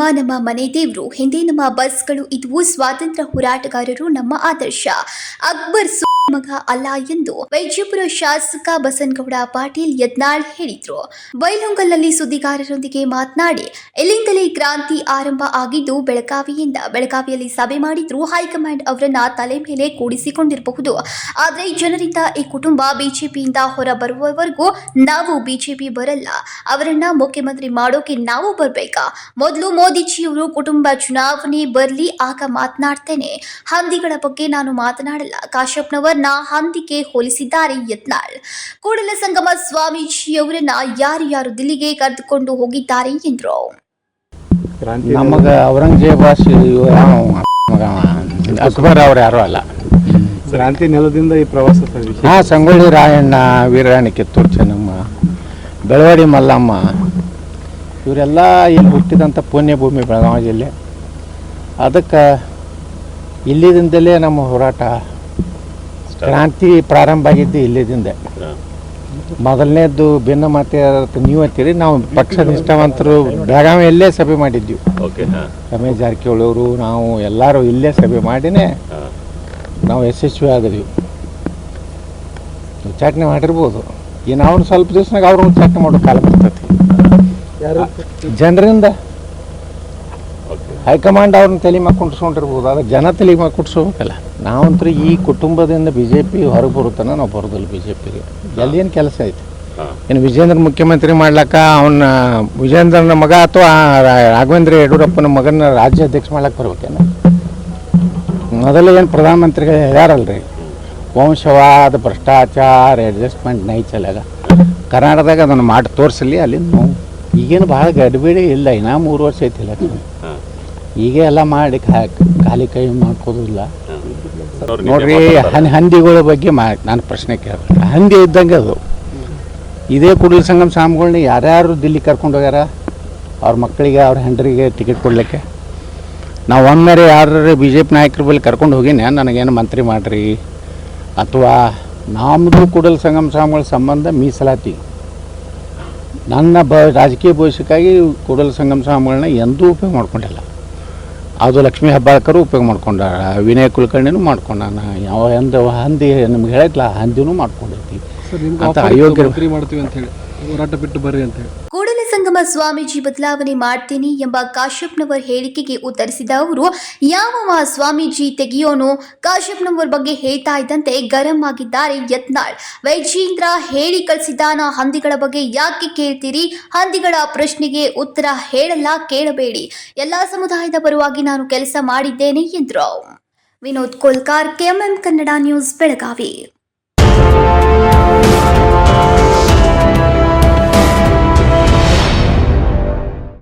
ಕುಟುಂಬ ನಮ್ಮ ಮನೆ ದೇವರು. ಹಿಂದೆ ನಮ್ಮ ಬಸ್ಗಳು ಇದ್ವು. ಸ್ವಾತಂತ್ರ್ಯ ಹೋರಾಟಗಾರರು ನಮ್ಮ ಆದರ್ಶ. ಅಕ್ಬರ್ ಮಗ ಅಲ್ಲ ಎಂದು ವೈಜಾಪುರ ಶಾಸಕ ಬಸನಗೌಡ ಪಾಟೀಲ್ ಯತ್ನಾಳ್ ಹೇಳಿದ್ರು. ಬೈಲಹೊಂಗಲದಲ್ಲಿ ಸುದ್ದಿಗಾರರೊಂದಿಗೆ ಮಾತನಾಡಿ, ಇಲ್ಲಿಂದಲೇ ಕ್ರಾಂತಿ ಆರಂಭ ಆಗಿದ್ದು ಬೆಳಗಾವಿಯಿಂದ. ಬೆಳಗಾವಿಯಲ್ಲಿ ಸಭೆ ಮಾಡಿದ್ರು. ಹೈಕಮಾಂಡ್ ಅವರನ್ನ ತಲೆ ಮೇಲೆ ಕೂಡಿಸಿಕೊಂಡಿರಬಹುದು. ಆದರೆ ಜನರಿಂದ ಈ ಕುಟುಂಬ ಬಿಜೆಪಿಯಿಂದ ಹೊರ ಬರುವವರೆಗೂ ನಾವು ಬಿಜೆಪಿ ಬರಲ್ಲ. ಅವರನ್ನ ಮುಖ್ಯಮಂತ್ರಿ ಮಾಡೋಕೆ ನಾವು ಬರ್ಬೇಕಾ? ಮೊದಲು ಮೋದಿಜಿಯವರು ಕುಟುಂಬ ಚುನಾವಣೆ ಬರ್ಲಿ, ಆಗ ಮಾತನಾಡ್ತೇನೆ. ಹಂದಿಗಳ ಬಗ್ಗೆ ನಾನು ಮಾತನಾಡಲ್ಲ. ಕಾಶ್ಯಪ್ನವರ್ನ ಹಂದಿಗೆ ಹೋಲಿಸಿದ್ದಾರೆ ಯತ್ನಾಳ್. ಕೂಡಲ ಸಂಗಮ ಸ್ವಾಮೀಜಿಯವರನ್ನ ಯಾರು ದಿಲ್ಲಿಗೆ ಕರೆದುಕೊಂಡು ಹೋಗಿದ್ದಾರೆ ಎಂದರು. ನಮಗ ಔರಂಗಜೇಬ ಅಕ್ಬರ್ ಅವ್ರು ಯಾರು ಅಲ್ಲ. ಕ್ರಾಂತಿ ನೆಲದಿಂದ ಈ ಪ್ರವಾಸ ಸಂಗೊಳ್ಳಿ ರಾಯಣ್ಣ, ವೀರರಾಣಿ ಕಿತ್ತೂರು ಚೆನ್ನಮ್ಮ, ಬೆಳವಾಡಿ ಮಲ್ಲಮ್ಮ ಇವರೆಲ್ಲ ಇಲ್ಲಿ ಹುಟ್ಟಿದಂಥ ಪುಣ್ಯ ಭೂಮಿ ಬೆಳಗಾವಿ ಜಿಲ್ಲೆ. ಅದಕ್ಕೆ ಇಲ್ಲಿದಿಂದಲೇ ನಮ್ಮ ಹೋರಾಟ ಕ್ರಾಂತಿ ಪ್ರಾರಂಭ ಆಗಿದ್ದು ಇಲ್ಲಿದಿಂದ. ಮೊದಲನೇದ್ದು ಭಿನ್ನ ಮತ ನೀವು ಅಂತೀರಿ, ನಾವು ಪಕ್ಷ ನಿಷ್ಠಾವಂತರು ಬೆಳಗಾವಿಯಲ್ಲೇ ಸಭೆ ಮಾಡಿದ್ವಿ. ರಮೇಶ್ ಜಾರಕಿಹೊಳಿ ಅವರು ನಾವು ಎಲ್ಲರೂ ಇಲ್ಲೇ ಸಭೆ ಮಾಡಿನೇ ನಾವು ಯಶಸ್ವಿ ಆಗಿದ್ವಿ. ಉಚ್ಚಾಟನೆ ಮಾಡಿರ್ಬೋದು. ಇನ್ನು ಅವ್ರು ಸ್ವಲ್ಪ ದಿವ್ಸನಾಗ ಅವ್ರು ಉಚ್ಚಾಟನೆ ಮಾಡೋ ಕಾಲ ಬರ್ತೈತಿ. ಜನರಿಂದ ಹೈಕಮಾಂಡ್ ಅವ್ರನ್ನ ತಲೆ ಮ್ಯಾಗ ಕುಂಡ್ಸ್ಕೊಂಡಿರ್ಬೋದು, ಆದರೆ ಜನ ತಲೆ ಮ್ಯಾಗ ಕುಟ್ಸ್ಕೋಬೇಕಲ್ಲ. ನಾವಂತೂ ಈ ಕುಟುಂಬದಿಂದ ಬಿ ಜೆ ಪಿ ಹೊರಗೆ ಬರುತ್ತಾನೆ, ನಾವು ಬರೋದಿಲ್ಲ ಬಿ ಜೆ ಪಿಗೆ. ಎಲ್ಲೇನು ಕೆಲಸ ಐತೆ? ಇನ್ನು ವಿಜೇಂದ್ರ ಮುಖ್ಯಮಂತ್ರಿ ಮಾಡ್ಲಕ್ಕ ಅವನ್ನ ವಿಜೇಂದ್ರನ ಮಗ ಅಥವಾ ರಾಘವೇಂದ್ರ ಯಡಿಯೂರಪ್ಪನ ಮಗನ ರಾಜ್ಯಾಧ್ಯಕ್ಷ ಮಾಡ್ಲಕ್ಕೆ ಬರ್ಬೇಕೇನು? ಮೊದಲು ಏನು ಪ್ರಧಾನಮಂತ್ರಿಗಳು ಹೇಳ್ಯಾರಲ್ರಿ, ವಂಶವಾದ ಭ್ರಷ್ಟಾಚಾರ ಅಡ್ಜಸ್ಟ್ಮೆಂಟ್ ನೈ ಚಲಾಗ ಕರ್ನಾಟಕದಾಗ ಅದನ್ನು ಮಾಡಿ ತೋರಿಸಲಿ. ಅಲ್ಲಿಂದ ನಾವು ಈಗೇನು ಭಾಳ ಗಡಿಬಿಡಿ ಇಲ್ಲ. ಇನ್ನೂ 3 ವರ್ಷ ಐತಿ ಎಲೆಕ್ಷನ್. ಈಗ ಎಲ್ಲ ಮಾಡಿ ಖಾಲಿ ಕೈ ಮಾಡ್ಕೋದಿಲ್ಲ. ನೋಡ್ರಿ, ಹಂದಿಗಳ ಬಗ್ಗೆ ನಾನು ಪ್ರಶ್ನೆ ಕೇಳಿದೆ. ಹಂದಿ ಇದ್ದಂಗೆ ಅದು. ಇದೇ ಕೂಡಲ ಸಂಗಮ ಸ್ವಾಮಿಗಳನ್ನ ಯಾರ್ಯಾರು ದಿಲ್ಲಿ ಕರ್ಕೊಂಡು ಹೋಗ್ಯಾರ ಅವ್ರ ಮಕ್ಕಳಿಗೆ, ಅವ್ರ ಹೆಂಡ್ರಿಗೆ ಟಿಕೆಟ್ ಕೊಡಲಿಕ್ಕೆ. ನಾವು ಒಮ್ಮೆರೆ ಯಾರು ಬಿ ಜೆ ಪಿ ನಾಯಕರ ಬಳಿ ಕರ್ಕೊಂಡು ಹೋಗಿನಿ, ನನಗೇನು ಮಂತ್ರಿ ಮಾಡಿರಿ ಅಥವಾ ನಮ್ಮದು ಕೂಡಲ ಸಂಗಮ ಸ್ವಾಮಿಗಳ ಸಂಬಂಧ ಮೀಸಲಾತಿ. ನನ್ನ ರಾಜಕೀಯ ಭವಿಷ್ಯಕ್ಕಾಗಿ ಕೂಡಲ ಸಂಗಮ ಸ್ವಾಮಿಗಳನ್ನ ಎಂದೂ ಉಪಯೋಗ ಮಾಡ್ಕೊಂಡಿಲ್ಲ. ಅದು ಲಕ್ಷ್ಮೀ ಹೆಬ್ಬಾಳ್ಕರು ಉಪಯೋಗ ಮಾಡ್ಕೊಂಡಾರ, ವಿನಯ್ ಕುಲಕರ್ಣಿನೂ ಮಾಡ್ಕೊಂಡಾನ, ಯಾವ ಹಂದಿ ನಿಮ್ಗೆ ಹೇಳಿದ್ಲ ಹಂದಿನೂ ಮಾಡ್ಕೊಂಡೈತಿ ಅಂತ ಅಯೋಗ್ಯ ಮಾಡ್ತೀವಿ ಅಂತ ಹೇಳಿ ಹೋರಾಟ ಬಿಟ್ಟು ಬರ್ರಿ ಅಂತ ಹೇಳಿ. ಕೂಡಲ ಸಂಗಮ ಸ್ವಾಮೀಜಿ ಬದಲಾವಣೆ ಮಾಡ್ತೀನಿ ಎಂಬ ಕಾಶ್ಯಪ್ನವರ್ ಹೇಳಿಕೆಗೆ ಉತ್ತರಿಸಿದ ಅವರು, ಯಾವ ಸ್ವಾಮೀಜಿ ತೆಗೆಯೋನು? ಕಾಶ್ಯಪ್ನವರ್ ಬಗ್ಗೆ ಹೇಳ್ತಾ ಇದ್ದಂತೆ ಗರಂ ಆಗಿದ್ದಾರೆ ಯತ್ನಾಳ್. ವೈಜೇಂದ್ರ ಹೇಳಿ ಕಳಿಸಿದಾನ, ಹಂದಿಗಳ ಬಗ್ಗೆ ಯಾಕೆ ಕೇಳ್ತೀರಿ? ಹಂದಿಗಳ ಪ್ರಶ್ನೆಗೆ ಉತ್ತರ ಹೇಳಲ್ಲ, ಕೇಳಬೇಡಿ. ಎಲ್ಲಾ ಸಮುದಾಯದ ಪರವಾಗಿ ನಾನು ಕೆಲಸ ಮಾಡಿದ್ದೇನೆ ಎಂದರು. Vinod Kolkar, KMM Kannada news, Belagavi.